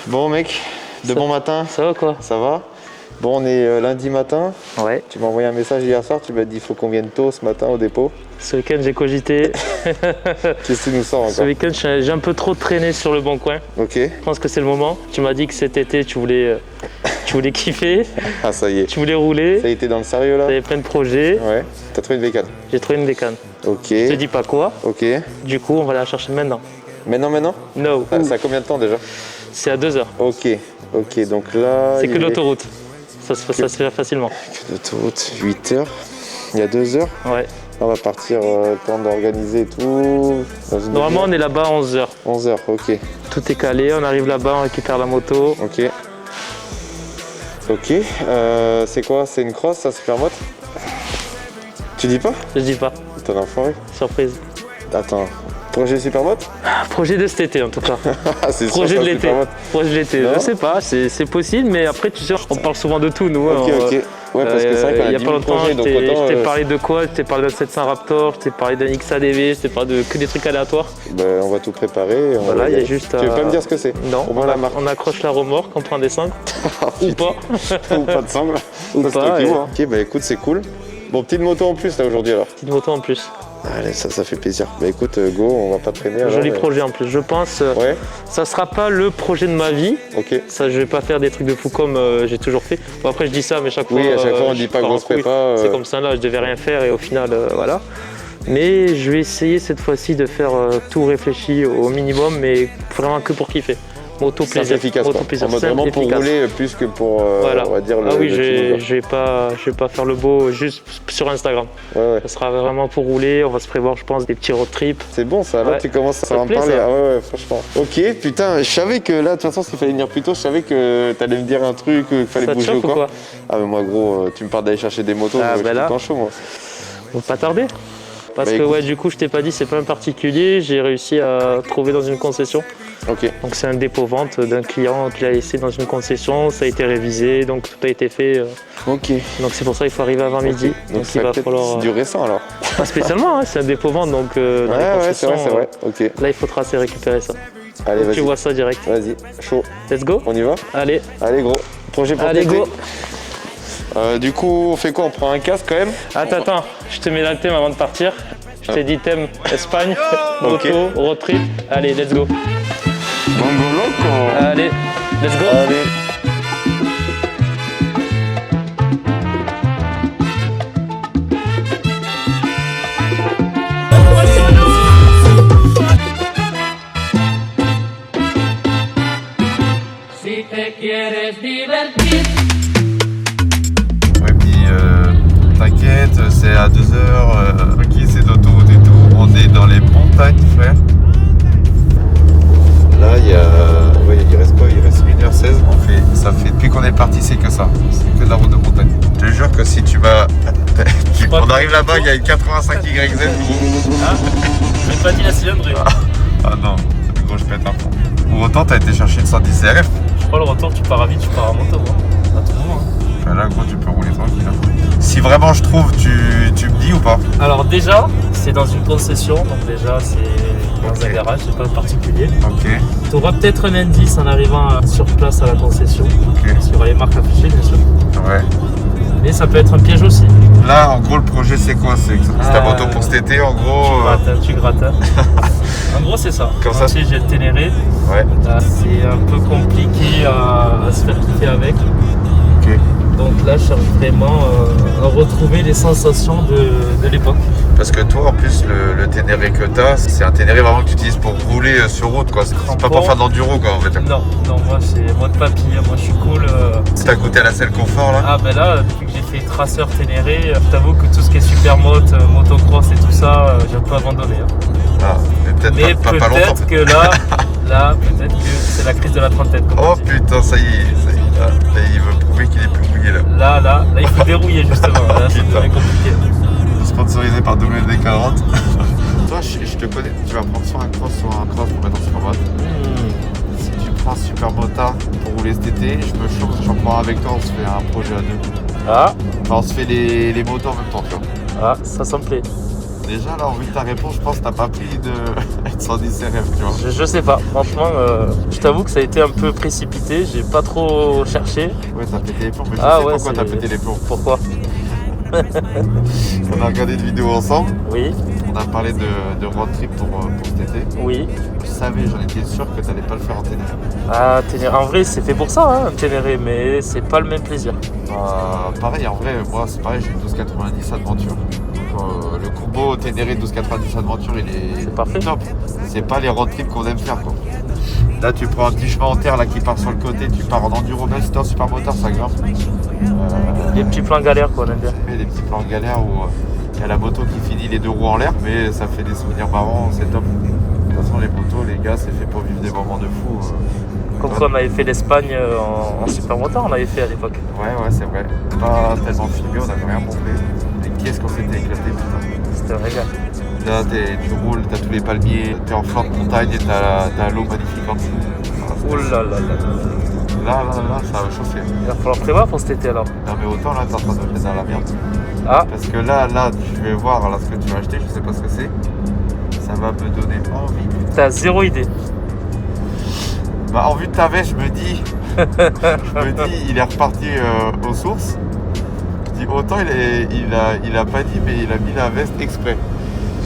Bon mec, bon matin. Ça va quoi? Ça va? Bon, on est lundi matin. Ouais. Tu m'as envoyé un message hier soir, tu m'as dit il faut qu'on vienne tôt ce matin au dépôt. Ce week-end j'ai cogité. Qu'est-ce que tu nous sors encore? Ce week-end j'ai un peu trop traîné sur le bon coin. Ok. Je pense que c'est le moment. Tu m'as dit que cet été tu voulais kiffer. Ah ça y est. Tu voulais rouler. Ça a été dans le sérieux là? T'avais plein de projets. Ouais. T'as trouvé une bécane? J'ai trouvé une bécane. Ok. Je te dis pas quoi. Ok. Du coup on va la chercher maintenant. Maintenant? No. Ah, ça a combien de temps déjà? C'est à 2 heures. Ok. Ok, donc là... C'est que l'autoroute. Ça se fait facilement. Que l'autoroute, 8 heures. Il y a 2 heures. Ouais. On va partir, temps d'organiser et tout. Normalement on est là-bas à 11 heures. 11 heures, ok. Tout est calé, on arrive là-bas, on récupère la moto. Ok. Ok. C'est quoi? C'est une cross, ça, Supermoto? Tu dis pas? Je dis pas. T'es un enfoiré. Surprise. Attends. Projet Supermoto? Projet de cet été en tout cas. C'est sûr, Projet ça, de l'été. Supermoto. Projet de l'été. Non. Je sais pas, c'est possible, mais après tu sais, on parle souvent de tout nous. Ok, ok. Ouais, parce que c'est vrai qu'on a il y a 10 pas 000 longtemps, projets, donc autant... je t'ai parlé de quoi? Je t'ai parlé d'un 700 Raptor, je t'ai parlé d'un XADV, je t'ai parlé de que des trucs aléatoires. Ben, on va tout préparer. Et on Voilà, va y il y a aller. juste. Tu veux pas me dire ce que c'est? Non, Au moins la marque. on accroche la remorque, on prend des sangles. Ou pas. Ou pas de sangle. Ou Ça, c'est pas, toi qui ouais. vois. Ok, bah écoute, c'est cool. Bon, petite moto en plus là aujourd'hui alors. Petite moto en plus. Allez, ça fait plaisir. Bah écoute, go, on va pas traîner. Alors, Joli projet en plus. Je pense, Ouais, ça sera pas le projet de ma vie. ok. Ça, je vais pas faire des trucs de fou comme j'ai toujours fait. Bon, après, je dis ça, mais chaque fois. Oui, à chaque fois, on je dit pas pars en grosse couille. prépa. C'est comme ça, là, je devais rien faire et au final, voilà. Mais je vais essayer cette fois-ci de faire tout réfléchi au minimum, mais vraiment que pour kiffer. Moto Simple, plaisir. efficace Moto quoi. plaisir. En mode Simple, vraiment pour efficace. rouler plus que pour, Voilà. on va dire, le Ah oui, le film, je vais pas faire le beau juste sur Instagram. quoi. Ouais, ouais. Ça sera vraiment pour rouler. On va se prévoir, je pense, des petits road trips. C'est bon ça, là Ouais. tu commences Ça à te en plaît, parler. ça? Ah ouais, ouais, franchement. Ok, putain, je savais que là, de toute façon, s'il fallait venir plus tôt, je savais que t'allais me dire un truc, qu'il fallait Ça te bouger chauffe ou ou quoi. quoi? Ah mais moi gros, tu me parles d'aller chercher des motos, Ah, je bah suis là. tout le temps chaud moi. On va pas tarder. Parce Bah, que écoute. ouais, du coup, je t'ai pas dit, c'est pas un particulier. J'ai réussi à trouver dans une concession. Ok, Donc c'est un dépôt-vente d'un client qui l'a laissé dans une concession. Ça a été révisé, donc tout a été fait. ok. Donc c'est pour ça qu'il faut arriver avant midi. Donc il ça va va peut-être falloir. du récent alors. Pas spécialement, hein, c'est un dépôt-vente, donc dans les Ouais, ouais, c'est concessions, vrai, c'est vrai. Ok, là il faudra se récupérer ça. allez, Tu vas-y. vois ça direct. Vas-y, chaud. Let's go. On y va? Allez, Allez, gros. Projet pour allez l'été. go. Du coup, on fait quoi? On prend un casque quand même? Attends, je te mets là le thème avant de partir. Je t'ai dit thème Espagne, moto, Ok. road trip. Allez, let's go. Bongo loco. Allez, let's go. Allez. Si te quieres divertir. Ouais, puis t'inquiète, c'est à 2 heures. Ok, c'est d'autoroute et tout. On est dans les montagnes, frère. Là, il reste quoi? Il reste 1h16. Ça fait depuis qu'on est parti, c'est que ça. C'est que de la route de montagne. Je te jure que si tu vas. On arrive là-bas, il y a une 85 YZ. Je n'ai pas dit la cylindrée. Ah non, gros, je pète un fond. Ou autant, t'as été chercher une 110 RF. Je crois le retour, tu pars à vite, tu pars à moto. À tout moment. Là, gros, tu peux rouler tranquille. Si vraiment je trouve, tu me dis ou pas? Alors déjà, c'est dans une concession, donc déjà c'est dans un garage, c'est pas particulier. Ok, Tu auras peut-être un indice en arrivant sur place à la concession. ok, Parce qu'il y aura les marques affichées bien sûr. ouais. Mais ça peut être un piège aussi. Là, en gros, le projet, c'est quoi? C'est ta moto pour cet été, en gros. Tu grattes. En gros, c'est ça. Comme ça. Tu sais, j'ai le Ténéré. Ouais, C'est un peu compliqué à se faire kiffer avec. ok. Donc là, je cherche vraiment à retrouver les sensations de l'époque. Parce que toi, en plus, le Ténéré que t'as, c'est un Ténéré vraiment que tu utilises pour rouler sur route, quoi. C'est pas pour faire de l'enduro, quoi, en fait. Non, moi, c'est mode papy. Moi, je suis cool. T'as goûté à la selle confort, là? Ah, ben là, depuis que j'ai fait traceur Ténéré, je t'avoue que tout ce qui est supermoto, motocross et tout ça, j'ai un peu abandonné. Ah, mais Mais peut-être pas longtemps. peut-être que là, peut-être que c'est la crise de la trentaine. Comme Oh on dit. putain, ça y est. Là, il veut prouver qu'il est plus mouillé, là. Là, il faut dérouiller justement. Là, c'est Putain. très compliqué. Sponsorisé par WD-40. Toi, je te connais. Tu vas prendre soit un cross, soit un cross pour mettre en supermoto. Si tu prends un supermotard pour rouler cet été, j'en prends avec toi, on se fait un projet à deux. Ah, Enfin, on se fait les motos en même temps, tu vois. ça me plaît. Déjà, là, en vue de ta réponse, je pense que t'as pas pris de 110 CRF, tu vois. Je sais pas, franchement, je t'avoue que ça a été un peu précipité, j'ai pas trop cherché. Ouais, t'as pété les plombs, mais je Ah sais ouais, pourquoi t'as pété les plombs. Pourquoi? On a regardé une vidéo ensemble, Oui, on a parlé de road trip pour cet été. oui. Je savais, j'en étais sûr que t'allais pas le faire en Ténéré. Ah, Ténéré, en vrai, c'est fait pour ça, hein, Ténéré, mais c'est pas le même plaisir. Pareil, en vrai, moi, c'est pareil, j'ai une 1290 Adventure. Donc, le combo Ténéré 1290 Adventure, il est C'est parfait. top. C'est pas les road trips qu'on aime faire, quoi. Là, tu prends un petit chemin en terre là, qui part sur le côté, tu pars en enduro best, c'est un super moteur, ça grimpe. Les petits plans galères, quoi, on aime bien. Mais des petits plans en galère où il y a la moto qui finit les deux roues en l'air, mais ça fait des souvenirs marrants, c'est top. De toute façon, les motos, les gars, c'est fait pour vivre des moments de fou. Comme quoi, on avait fait l'Espagne en super moteur, on avait fait à l'époque. Ouais, c'est vrai. Pas tellement filmé, on avait rien montré. Mais qu'est-ce qu'on s'était éclaté, putain. C'était un régal. Là, tu roules, t'as tous les palmiers, t'es en flanc de montagne et t'as l'eau magnifique en dessous. Oh là là là. Là, ça va chauffer. Il va falloir prévoir pour cet été alors. Non, mais autant là, t'es en train de me mettre dans la merde. Ah, Parce que là, tu vais voir là, ce que tu vas acheter, je sais pas ce que c'est. Ça va me donner envie. t'as zéro idée. Bah, en vue de ta veste, je me dis, il est reparti aux sources. Je dis, autant il a pas dit, mais il a mis la veste exprès.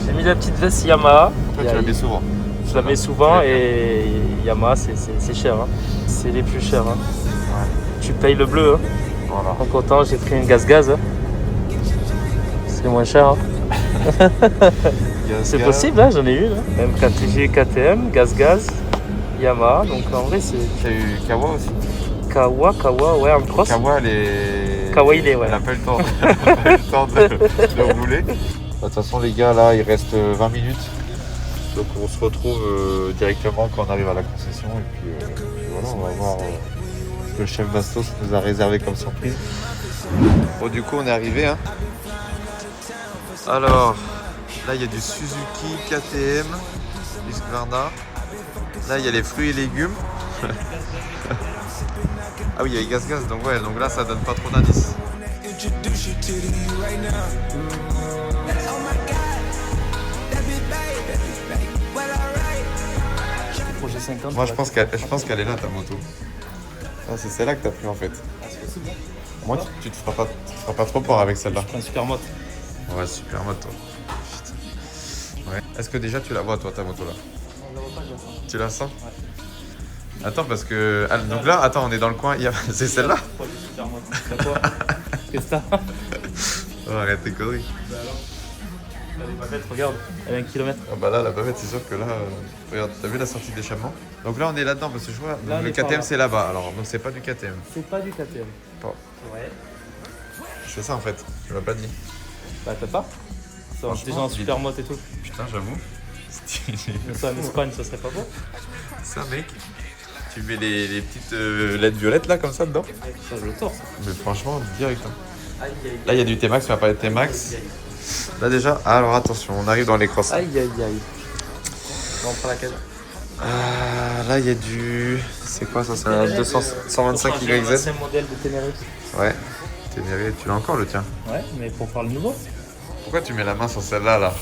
J'ai mis la petite veste Yamaha. Toi, tu la mets souvent. Je la mets souvent et Yamaha, c'est cher. Hein. C'est les plus chers. Hein. Ouais, Tu payes le bleu. Hein. voilà. Donc autant j'ai pris une gaz-gaz. Hein. C'est moins cher. Hein. C'est possible, hein, j'en ai une. Hein. MKTG, KTM, gaz-gaz, Yamaha. Donc en vrai, c'est. T'as eu Kawa aussi. Kawa, ouais, en cross. Kawa, ouais. Elle a pas eu le temps, de rouler. De toute façon, les gars, là, il reste 20 minutes. Donc, on se retrouve directement quand on arrive à la concession. Et puis voilà, on va voir ce que le chef Bastos nous a réservé comme surprise. Bon, du coup, on est arrivé. Hein. Alors, là, il y a du Suzuki KTM, Husqvarna. Là, il y a les fruits et légumes. Ah oui, il y a les gaz-gaz, donc ouais, donc là, ça donne pas trop d'indices. Projet 50. Moi, je pense qu'elle est là, ta moto. Ah, c'est celle-là que t'as pris en fait. Moi, tu te feras pas trop peur avec celle-là. Un super moto. Ouais, super moto. Putain. Ouais. Est-ce que déjà tu la vois, toi, ta moto là? Tu la sens? Ouais. Attends, parce que. Ah, donc là, attends, on est dans le coin. C'est celle-là? Super moto. Qu'est-ce que t'as? Oh, arrête tes conneries. La bavette, regarde, elle a 1 km. Ah bah là, la bavette, c'est sûr que là. Regarde, t'as vu la sortie d'échappement? Donc là, on est là-dedans parce que je vois. Là, le KTM, c'est là-bas. Alors, donc c'est pas du KTM. C'est pas du KTM. Bon. Ouais. C'est ça en fait. Tu m'as pas dit. Bah, t'as pas? C'est déjà en super moto et tout. Putain, j'avoue. Mais ça en Espagne, ça serait pas beau? Ça, mec. Tu mets les petites LED violettes là, comme ça dedans? Ça, je le torse. Mais franchement, direct. Hein. Aïe, aïe, Là, il y a du T-Max, tu vas parler de T-Max. Là, déjà, alors attention, on arrive dans les crosses. aïe, aïe, aïe. On prend laquelle? Là, il y a du. C'est quoi ça? C'est un 125 YZ. C'est un modèle de Ténéré. Ouais. Ténéré, tu l'as encore le tien? Ouais, mais pour faire le nouveau. Pourquoi tu mets la main sur celle-là là?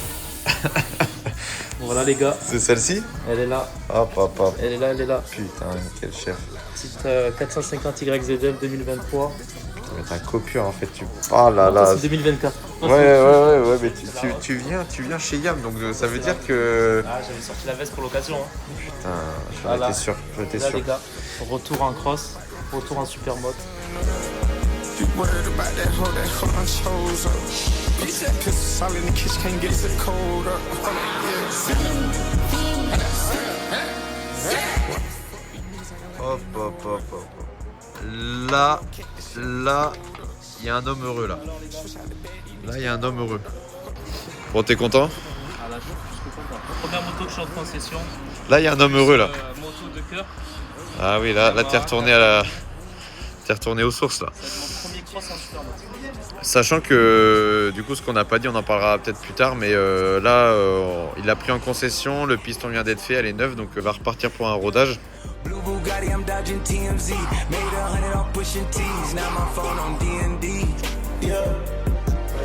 Voilà les gars, C'est celle-ci? elle est là, Hop, hop, hop. elle est là, elle est là. Putain, quel chef. Petite 450 YZF 2023. Mais t'es un copieur en fait. Oh là là. C'est 2024. Ouais, mais tu viens chez Yam, donc ça veut dire que. Ah, j'avais sorti la veste pour l'occasion. Hein. Putain, Voilà. j'en étais sûr. Là les gars, retour en cross, retour en super moto. You worried about that hoe on shows up. Bitch, that pistol all in the kitchen, can't get the cold up. Hop, hop, hop, hop. Là, il y a un homme heureux là. Là, il y a un homme heureux. Bon, t'es content? Ah là, je suis trop content. Première moto que je suis en concession. Là, il y a un homme heureux là. Moto de cœur. Ah oui, là, t'es retourné T'es retourné aux sources là. C'est mon premier cross en super moto. Sachant que du coup ce qu'on n'a pas dit, on en parlera peut-être plus tard, mais là il l'a pris en concession, le piston vient d'être fait, elle est neuve, donc va repartir pour un rodage. Blue Bugatti, I'm dodging TMZ. Made 100 off pushing T's. Now my phone on D&D. Yeah.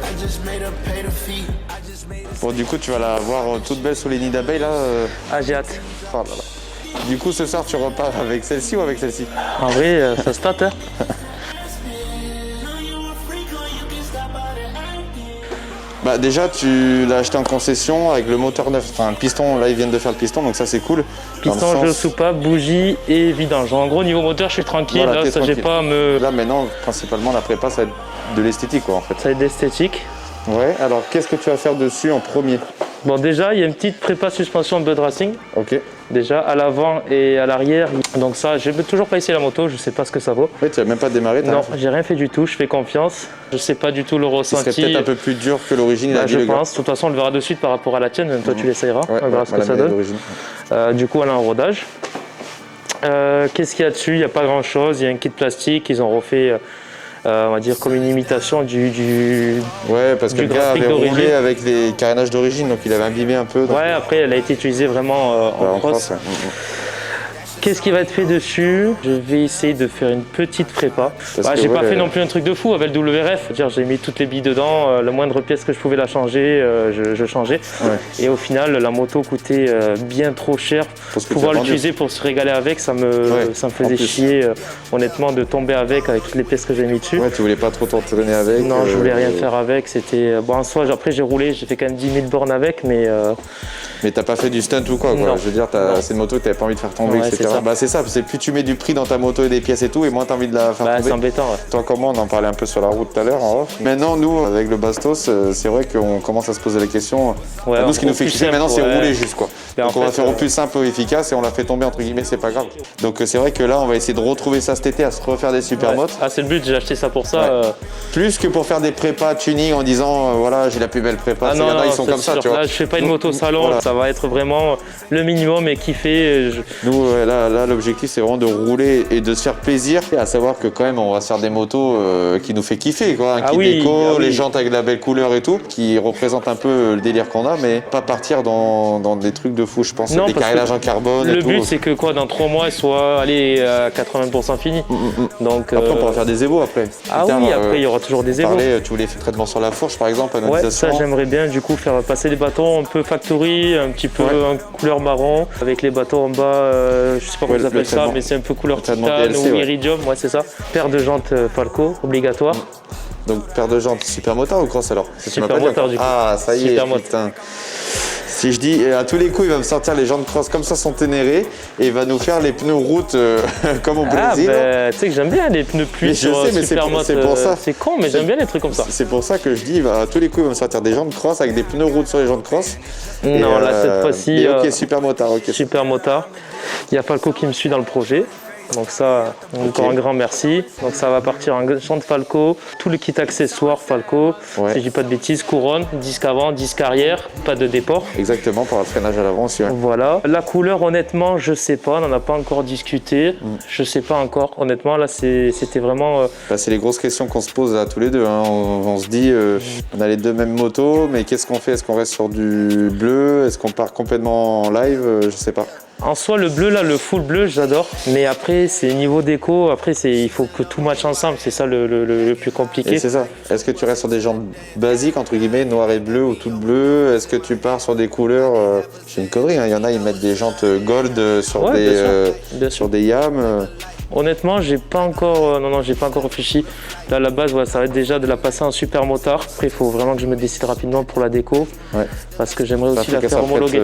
I Bon, du coup, tu vas la voir toute belle sous les nids d'abeilles là. Ah, j'ai hâte. Oh là là. Du coup, ce soir, tu repars avec celle-ci ou avec celle-ci? En vrai, ça se tâte, hein. Bah déjà, tu l'as acheté en concession avec le moteur neuf. Enfin, le piston, là, ils viennent de faire le piston, donc ça, c'est cool. Piston, jeu soupape, bougie et vidange. En gros, niveau moteur, je suis tranquille. Voilà, là, ça, j'ai pas à me... Là, maintenant, principalement, la prépa, ça va être de l'esthétique, quoi, en fait. Ça va être d'esthétique. Ouais, alors, qu'est-ce que tu vas faire dessus en premier? Bon, déjà, il y a une petite prépa suspension Bud Racing. Ok. Déjà, à l'avant et à l'arrière. Donc ça, j'ai toujours pas essayé la moto, je sais pas ce que ça vaut. Ouais, tu n'as même pas démarré? Non, j'ai rien fait du tout, je fais confiance. Je sais pas du tout le ressenti. Ce serait peut-être un peu plus dur que l'origine, il a dit, je le gars. pense. De toute façon, on le verra de suite par rapport à la tienne. Toi, tu l'essayeras. Ouais, on verra ce que ça donne. Du coup, elle a un rodage. Qu'est-ce qu'il y a dessus? Il n'y a pas grand-chose. Il y a un kit plastique. Ils ont refait, on va dire, comme une imitation du Ouais, parce que le gars avait roulé avec les carénages d'origine, donc il avait imbibé un peu. Donc... Ouais, après, elle a été utilisée vraiment en cross. Ouais. Qu'est-ce qui va être fait dessus? Je vais essayer de faire une petite prépa. J'ai pas fait non plus un truc de fou avec le WRF. J'ai mis toutes les billes dedans, la moindre pièce que je pouvais la changer, je changeais. Ouais. Et au final, la moto coûtait bien trop cher. Pour pouvoir l'utiliser pour se régaler avec, ça me faisait chier honnêtement de tomber avec toutes les pièces que j'ai mis dessus. Ouais, tu voulais pas trop t'entraîner avec? Non, je voulais rien faire avec. C'était bon en soi. Après, j'ai roulé, j'ai fait quand même 10 000 bornes avec, mais. Mais t'as pas fait du stunt ou quoi? Non. Je veux dire, c'est une moto que t'avais pas envie de faire tomber, etc. Bah c'est ça, c'est plus tu mets du prix dans ta moto et des pièces et tout, et moins t'as envie de la faire tomber. C'est embêtant. Ouais. Toi comme moi, on en parlait un peu sur la route tout à l'heure en off. Maintenant, nous, avec le Bastos, c'est vrai qu'on commence à se poser la question. Nous, ce qui nous fait kiffer maintenant, c'est rouler juste quoi. Donc on va faire au plus simple, au efficace, et on l'a fait tomber entre guillemets, c'est pas grave. Donc c'est vrai que là, on va essayer de retrouver ça cet été, à se refaire des super motos. Ah, c'est le but, j'ai acheté ça pour ça. Plus que pour faire des prépas tuning en disant voilà, j'ai la plus belle prépa. Ah non, ils sont comme ça, tu vois. Là, je fais pas une moto salon, ça va être vraiment le minimum et kiffer. Nous, là l'objectif, c'est vraiment de rouler et de se faire plaisir. Et à savoir que quand même, on va se faire des motos qui nous fait kiffer, quoi. Un kit déco, les jantes avec la belle couleur et tout, qui représentent un peu le délire qu'on a, mais pas partir dans des trucs de fou, je pense. Des carénages en carbone. Le but, c'est que quoi, dans 3 mois, elle soit à 80% finie. Donc, après, on pourra faire des évos après. Ah oui, après, il y aura toujours des évos. Tu voulais faire traitement sur la fourche, par exemple, ouais, ça, j'aimerais bien, du coup, faire passer les bâtons un peu factory, un petit peu en couleur marron, avec les bâtons en bas, je sais pas comment ils appellent ça, mais c'est un peu couleur titane ou iridium, c'est ça. Paire de jantes Falco, obligatoire. Donc, paire de jantes super motard ou cross alors? Super motard, du coup. Ah, ça y est, putain. Si je dis à tous les coups, il va me sortir les jantes cross comme ça sont ténérées et il va nous faire les pneus route comme au Brésil. Tu sais que j'aime bien les pneus pluie sur Supermoto. C'est pour ça. C'est con, mais j'aime bien les trucs comme ça. C'est pour ça que je dis, à tous les coups, il va me sortir des jantes cross avec des pneus route sur les jantes cross. Non, là cette fois-ci. Ok, super motard. Okay. Super motard. Il y a Falco qui me suit dans le projet. Donc ça, encore un grand merci. Donc ça va partir en jante Falco, tout le kit accessoire Falco, si je dis pas de bêtises, couronne, disque avant, disque arrière, pas de déport. Exactement, pour le freinage à l'avant aussi. Ouais. Voilà. La couleur, honnêtement, je sais pas, on n'en a pas encore discuté. Je sais pas encore, honnêtement, là c'était vraiment... c'est les grosses questions qu'on se pose là tous les deux. Hein. On se dit, on a les deux mêmes motos, mais qu'est-ce qu'on fait? Est-ce qu'on reste sur du bleu? Est-ce qu'on part complètement en live? Je sais pas. En soi, le bleu, là, le full bleu, j'adore. Mais après, c'est niveau déco. Après, il faut que tout matche ensemble. C'est ça le plus compliqué. Et c'est ça. Est-ce que tu restes sur des jantes basiques, entre guillemets, noir et bleu ou tout bleu? Est-ce que tu pars sur des couleurs j'ai une connerie, hein. Il y en a, ils mettent des jantes gold sur sur des yams. Honnêtement, j'ai pas encore réfléchi. Là, à la base, ça va être déjà de la passer en super motard. Après, il faut vraiment que je me décide rapidement pour la déco. Ouais. Parce que j'aimerais aussi la faire homologuer.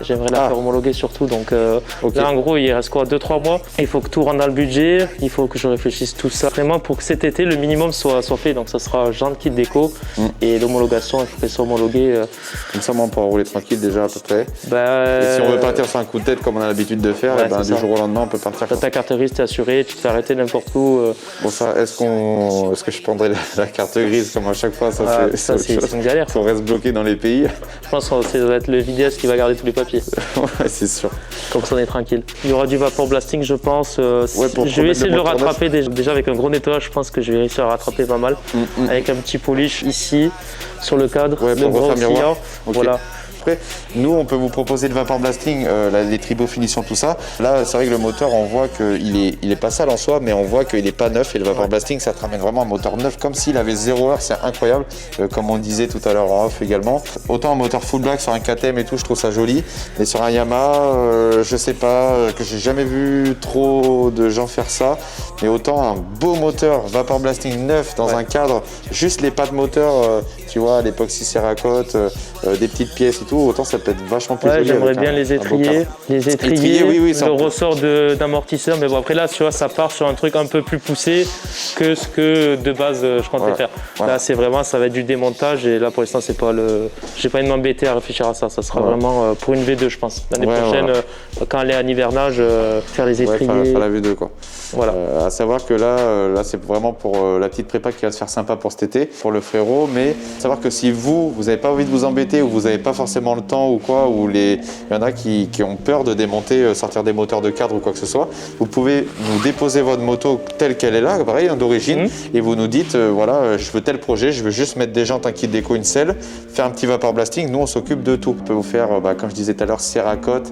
J'aimerais la faire homologuer surtout. Donc là, en gros, il reste quoi, 2-3 mois. Il faut que tout rentre dans le budget. Il faut que je réfléchisse tout ça. Vraiment, pour que cet été, le minimum soit fait. Donc, ça sera jantes, kit déco. Et l'homologation, il faut qu'elle soit homologuée. Comme ça, on pourra rouler tranquille déjà à peu près. Et si on veut partir sur un coup de tête, comme on a l'habitude de faire, du jour au lendemain, on peut partir. Ta carte grise, t'es assuré. Tu t'es arrêté n'importe où. Bon, ça, est-ce que je prendrais la carte grise comme à chaque fois? Ça, c'est une galère. On reste bloqué dans les pays. Je pense que ça va être le vidéaste qui va garder tous les papiers. Ouais, c'est sûr. Comme ça, on est tranquille. Il y aura du vapor blasting, je pense. Je vais essayer de le rattraper déjà avec un gros nettoyage. Je pense que je vais réussir à rattraper pas mal. Avec un petit polish ici, sur le cadre, le gros miroir. Voilà. près. Nous, on peut vous proposer le vapor blasting, les tribaux finitions, tout ça. Là, c'est vrai que le moteur, on voit qu'il est pas sale en soi, mais on voit qu'il est pas neuf. Et le vapor blasting, ça te ramène vraiment un moteur neuf, comme s'il avait 0 heure. C'est incroyable, comme on disait tout à l'heure en off également. Autant un moteur full black sur un KTM et tout, je trouve ça joli. Mais sur un Yamaha, je sais pas, que j'ai jamais vu trop de gens faire ça. Mais autant un beau moteur vapor blasting neuf dans un cadre, juste les pattes moteur, tu vois, l'époxy céracote, des petites pièces et tout, autant ça peut être vachement plus joli. J'aimerais bien les étrier, oui, le ressort d'amortisseur, mais bon après là, tu vois, ça part sur un truc un peu plus poussé que ce que de base je comptais faire. Là, c'est vraiment, ça va être du démontage et là pour l'instant, c'est pas le, j'ai pas envie de m'embêter à réfléchir à ça. Ça sera vraiment pour une V2, je pense. L'année prochaine, quand elle est à hivernage, faire les étriers. Faire la V2 quoi. Voilà. À savoir que là c'est vraiment pour la petite prépa qui va se faire sympa pour cet été, pour le frérot, mais savoir que si vous n'avez pas envie de vous embêter ou vous n'avez pas forcément le temps ou quoi, ou il y en a qui ont peur de démonter, sortir des moteurs de cadre ou quoi que ce soit, vous pouvez nous déposer votre moto telle qu'elle est là, pareil, d'origine, et vous nous dites, voilà, je veux tel projet, je veux juste mettre des jantes, un kit déco, une selle, faire un petit vapor blasting, nous on s'occupe de tout. On peut vous faire, comme je disais tout à l'heure, céracote,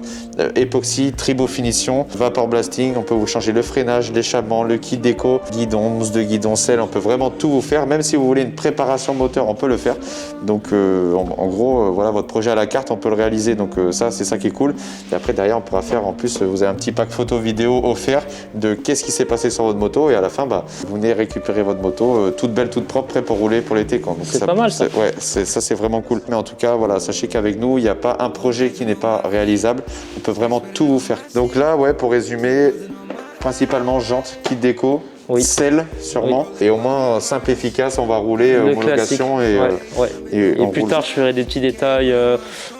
époxy, tribo finition, vapor blasting, on peut vous changer le freinage, l'échappement, le kit déco, guidon, mousse de guidon, selle, on peut vraiment tout vous faire, même si vous voulez une préparation moteur, on peut le faire. Donc en gros, voilà, votre projet à la carte, on peut le réaliser, donc ça c'est ça qui est cool. Et après derrière on pourra faire, en plus vous avez un petit pack photo vidéo offert de qu'est-ce qui s'est passé sur votre moto, et à la fin vous venez récupérer votre moto toute belle, toute propre, prête pour rouler pour l'été. C'est pas mal ça. Ouais, ça c'est vraiment cool. Mais en tout cas voilà, sachez qu'avec nous il n'y a pas un projet qui n'est pas réalisable, on peut vraiment tout vous faire. Donc là ouais, pour résumer, principalement jantes, kit déco, selle sûrement, et au moins simple, efficace, on va rouler homologation et plus tard je ferai des petits détails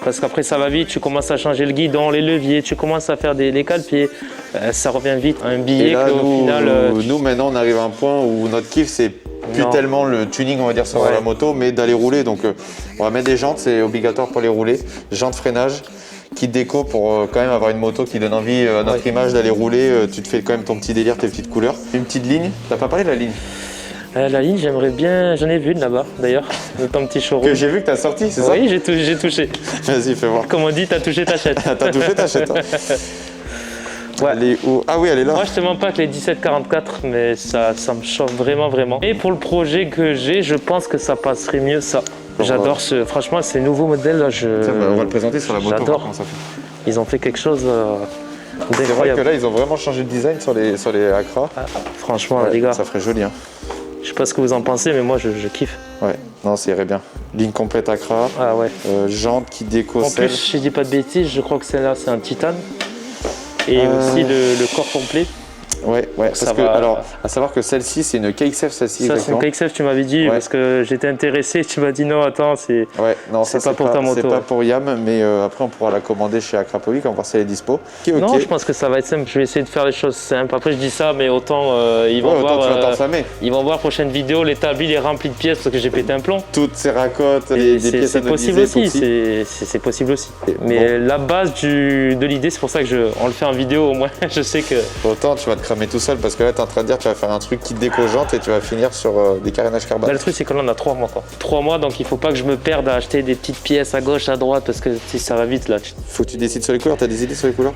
parce qu'après ça va vite, tu commences à changer le guidon, les leviers, tu commences à faire des cale-pieds, ça revient vite, un billet là, au final... nous maintenant on arrive à un point où notre kiff c'est plus tellement le tuning on va dire sur la moto, mais d'aller rouler, donc on va mettre des jantes, c'est obligatoire pour les rouler, jantes, freinage, kit déco pour quand même avoir une moto qui donne envie à notre image d'aller rouler, tu te fais quand même ton petit délire, tes petites couleurs. Une petite ligne, t'as pas parlé de la ligne? La ligne, j'aimerais bien, j'en ai vu une là-bas d'ailleurs, de ton petit showroom. Que j'ai vu que t'as sorti, c'est ça? Oui, j'ai touché. Vas-y, fais voir. Comme on dit, t'as touché, t'achètes. T'as touché, t'achètes. Elle est où? Ah oui, elle est là. Moi, je te mens pas que les 1744, mais ça me chauffe vraiment. Et pour le projet que j'ai, je pense que ça passerait mieux ça. J'adore franchement, ces nouveaux modèles là, on va le présenter sur la moto. J'adore. Comment ça fait. Ils ont fait quelque chose c'est vrai que là, ils ont vraiment changé de design sur les Accra. Franchement, les gars. Ça ferait joli. Hein. Je sais pas ce que vous en pensez, mais moi, je kiffe. Ouais, non, ça irait bien. Ligne complète Accra. Ah ouais. Jantes, kit déco, en plus, si je dis pas de bêtises, je crois que celle-là, c'est un titane. Et aussi le corps complet. Ouais, parce que, alors, à savoir que celle-ci, c'est une KXF, celle-ci. Ça, c'est une KXF, tu m'avais dit, parce que j'étais intéressé, tu m'as dit non, attends, c'est pas pour ta moto. C'est pas pour Yam, mais après, on pourra la commander chez Akrapovic, on va voir si elle est dispo. Non, je pense que ça va être simple, je vais essayer de faire les choses simples. Après, je dis ça, mais autant ils vont voir prochaine vidéo, l'établi est rempli de pièces parce que j'ai pété un plomb. Toutes ces racottes, des pièces c'est possible aussi, c'est possible aussi. Mais la base de l'idée, c'est pour ça que on le fait en vidéo, au moins, je sais que... Autant tu vas te cramer tout seul, parce que là, tu es en train de dire tu vas faire un truc kit déco jante et tu vas finir sur des carénages carbone. Le truc, c'est que là, on a 3 mois. 3 mois, donc il faut pas que je me perde à acheter des petites pièces à gauche, à droite, parce que si ça va vite là. Faut que tu décides sur les couleurs, tu as des idées sur les couleurs?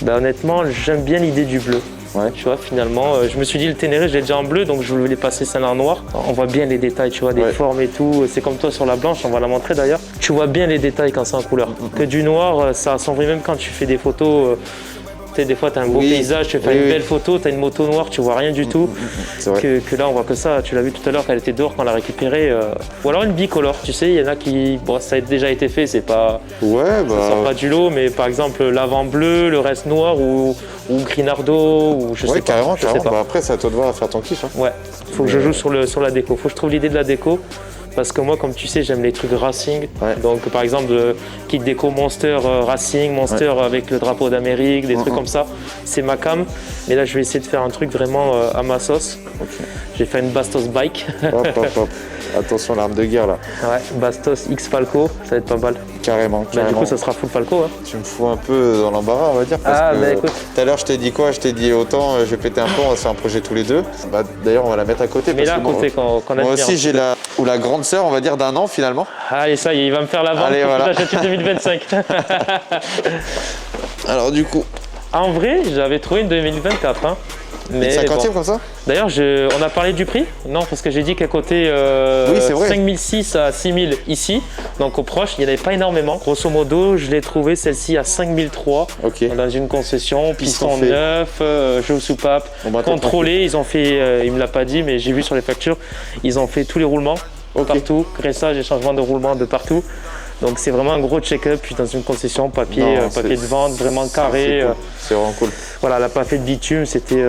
Honnêtement, j'aime bien l'idée du bleu. Ouais. Tu vois, finalement, je me suis dit le Ténéré, je l'ai déjà en bleu, donc je voulais passer celle en noir. On voit bien les détails, tu vois, des formes et tout. C'est comme toi sur la blanche, on va la montrer d'ailleurs. Tu vois bien les détails quand c'est en couleur. Que du noir, ça assombrit même quand tu fais des photos. Des fois, tu as un beau paysage, tu fais une belle photo, tu as une moto noire, tu vois rien du tout. Que là, on voit que ça. Tu l'as vu tout à l'heure, qu'elle était dehors quand on l'a récupérée. Ou alors une bicolore. Tu sais, il y en a qui. Bon, ça a déjà été fait, c'est pas. Ça sort pas du lot, mais par exemple, l'avant bleu, le reste noir ou Grinardo, ou je sais pas. Carrément. Après, c'est à toi de voir à faire ton kiff. Hein. Ouais, faut que je joue sur la déco. Faut que je trouve l'idée de la déco. Parce que moi, comme tu sais, j'aime les trucs racing. Donc, par exemple, kit déco Monster Racing, Monster avec le drapeau d'Amérique, des trucs comme ça. C'est ma cam. Mais là, je vais essayer de faire un truc vraiment à ma sauce. J'ai fait une Bastos Bike. Hop. Attention, l'arme de guerre là. Ouais, Bastos X Falco, ça va être pas mal. Carrément. Du coup, ça sera full Falco. Hein. Tu me fous un peu dans l'embarras, on va dire. Parce que écoute. Tout à l'heure, je t'ai dit quoi? Je t'ai dit autant, je vais péter un plomb, on va se faire un projet tous les deux. D'ailleurs, on va la mettre à côté. Mais là, à côté, qu'on a. Moi aussi, j'ai la ou la grande sœur, on va dire, d'un an finalement. Allez, ça y est, il va me faire la vente. Allez, voilà. J'achète une 2025. Alors du coup, En vrai, j'avais trouvé une 2024. Hein. Mais une 50e bon. comme ça? D'ailleurs, on a parlé du prix? Non, parce que j'ai dit qu'elle coûtait Oui, c'est vrai. 5006 à 6000 ici. Donc au proche, il n'y en avait pas énormément. Grosso modo, je l'ai trouvée celle-ci à 5003 dans une concession, piston neuf, jeu soupape, contrôlé. Ils ont fait, il me l'a pas dit, mais j'ai vu sur les factures, ils ont fait tous les roulements partout, graissage et changement de roulement de partout. Donc c'est vraiment un gros check-up, puis dans une concession, papier de vente, vraiment carré. C'est vraiment cool. Voilà, elle n'a pas fait de bitume, c'était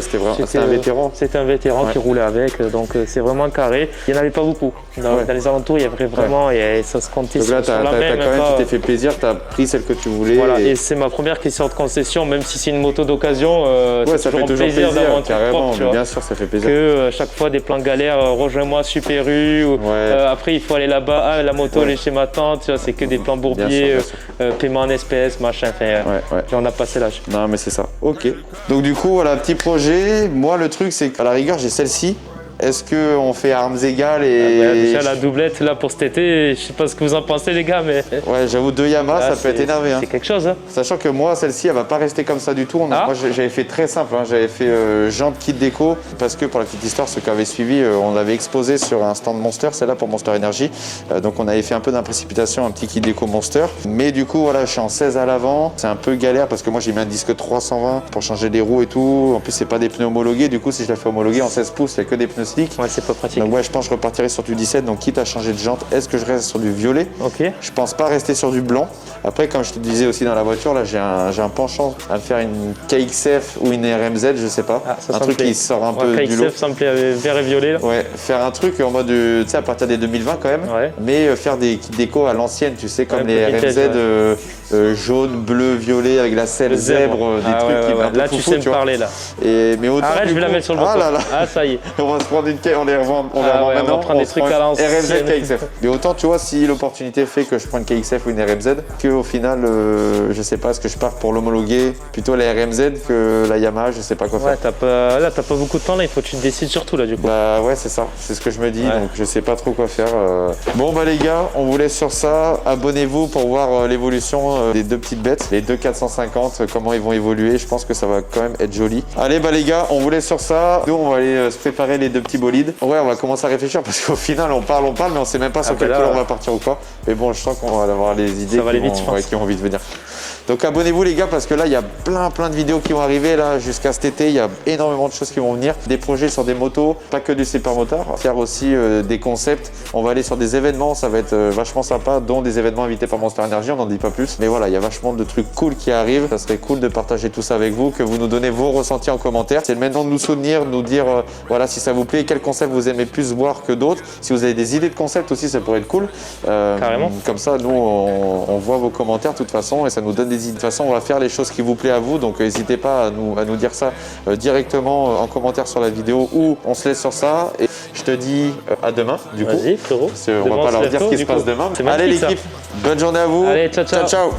c'était un vétéran. C'était un vétéran qui roulait avec, donc c'est vraiment carré. Il n'y en avait pas beaucoup. Dans les alentours, il y avait vraiment, et ça se comptait donc là, sur la main. Tu t'es fait plaisir, tu as pris celle que tu voulais. Voilà, et c'est ma première qui sort de concession, même si c'est une moto d'occasion, c'est toujours un plaisir d'avoir un truc propre, tu vois. Bien sûr, ça fait plaisir. Que chaque fois, des plans galères, rejoins-moi, Super U, ou après il faut aller là-bas, la moto elle est chez ma tante, tu vois, c'est que des plans bourbiers, paiement en espèces, machin, on a passé l'âge. Non mais c'est ça, ok. Donc du coup, voilà, petit projet. Moi le truc c'est qu'à la rigueur j'ai celle-ci. Est-ce qu'on fait armes égales et... Déjà la doublette là pour cet été, je sais pas ce que vous en pensez les gars, mais... Ouais, j'avoue 2 Yamaha, ça peut être énervé. C'est quelque chose. Hein. Sachant que moi, celle-ci, elle va pas rester comme ça du tout. Moi, j'avais fait très simple. J'avais fait jante kit déco parce que pour la petite histoire, ceux qui avaient suivi, on l'avait exposé sur un stand Monster, celle-là pour Monster Energy. Donc on avait fait un peu d'imprécipitation, un petit kit déco Monster. Mais du coup, voilà, je suis en 16 à l'avant. C'est un peu galère parce que moi, j'ai mis un disque 320 pour changer les roues et tout. En plus, c'est pas des pneus homologués. Du coup, si je la fais homologuer en 16 pouces, il n'y a que des pneus slick. Ouais, c'est pas pratique. Donc ouais, je pense que je repartirai sur du 17, donc quitte à changer de jante, est-ce que je reste sur du violet? Je pense pas rester sur du blanc. Après, comme je te disais aussi dans la voiture, là j'ai un penchant à me faire une KXF ou une RMZ, je sais pas. Un truc qui sort un peu du lot. KXF, ça me plaît, vert et violet. Là. Ouais, faire un truc en mode, tu sais, à partir des 2020 quand même, mais faire des kits déco à l'ancienne, tu sais, comme les RMZ jaune, bleu, violet avec la selle zèbre, des trucs qui là tu sais me parler là. Mais autant, arrête, je vais la mettre sur le bouton. Ah ça y est. On va se prendre une on les revend maintenant. On va prendre des trucs à l'ancienne. RMZ, KXF. Mais autant, tu vois, si l'opportunité fait que je prends une KXF ou une RMZ, qu'au final, je sais pas, est-ce que je pars pour l'homologuer plutôt la RMZ que la Yamaha, je sais pas quoi faire. Là, t'as pas beaucoup de temps, là, il faut que tu te décides surtout, là, du coup. Bah ouais, c'est ça, c'est ce que je me dis, donc je sais pas trop quoi faire. Bon, bah les gars, on vous laisse sur ça. Abonnez-vous pour voir l'évolution des deux petites bêtes, les deux 450, comment ils vont évoluer. Je pense que ça va quand même être joli. Allez, bah les gars, on vous laisse sur ça. Nous, on va aller se préparer les deux petits bolides. Ouais, on va commencer à réfléchir parce qu'au final, on parle, mais on sait même pas sur quelle couleur on va partir ou quoi. Mais bon, je sens qu'on va avoir les idées qui ont envie de venir. Donc abonnez-vous les gars parce que là il y a plein de vidéos qui vont arriver là jusqu'à cet été, il y a énormément de choses qui vont venir, des projets sur des motos, pas que du supermotard, on va faire aussi des concepts, on va aller sur des événements, ça va être vachement sympa, dont des événements invités par Monster Energy, on n'en dit pas plus, mais voilà, il y a vachement de trucs cool qui arrivent, ça serait cool de partager tout ça avec vous, que vous nous donnez vos ressentis en commentaire, c'est maintenant de nous soutenir, de nous dire voilà si ça vous plaît, quel concept vous aimez plus voir que d'autres, si vous avez des idées de concepts aussi ça pourrait être cool, carrément. Comme ça nous on voit vos commentaires de toute façon et ça nous donne des idées. De toute façon, on va faire les choses qui vous plaisent à vous, donc n'hésitez pas à nous dire ça directement en commentaire sur la vidéo ou on se laisse sur ça. Et je te dis à demain, du coup. Vas-y, frérot. On va pas leur dire ce qui se passe demain. Allez l'équipe, bonne journée à vous. Allez, ciao. Ciao.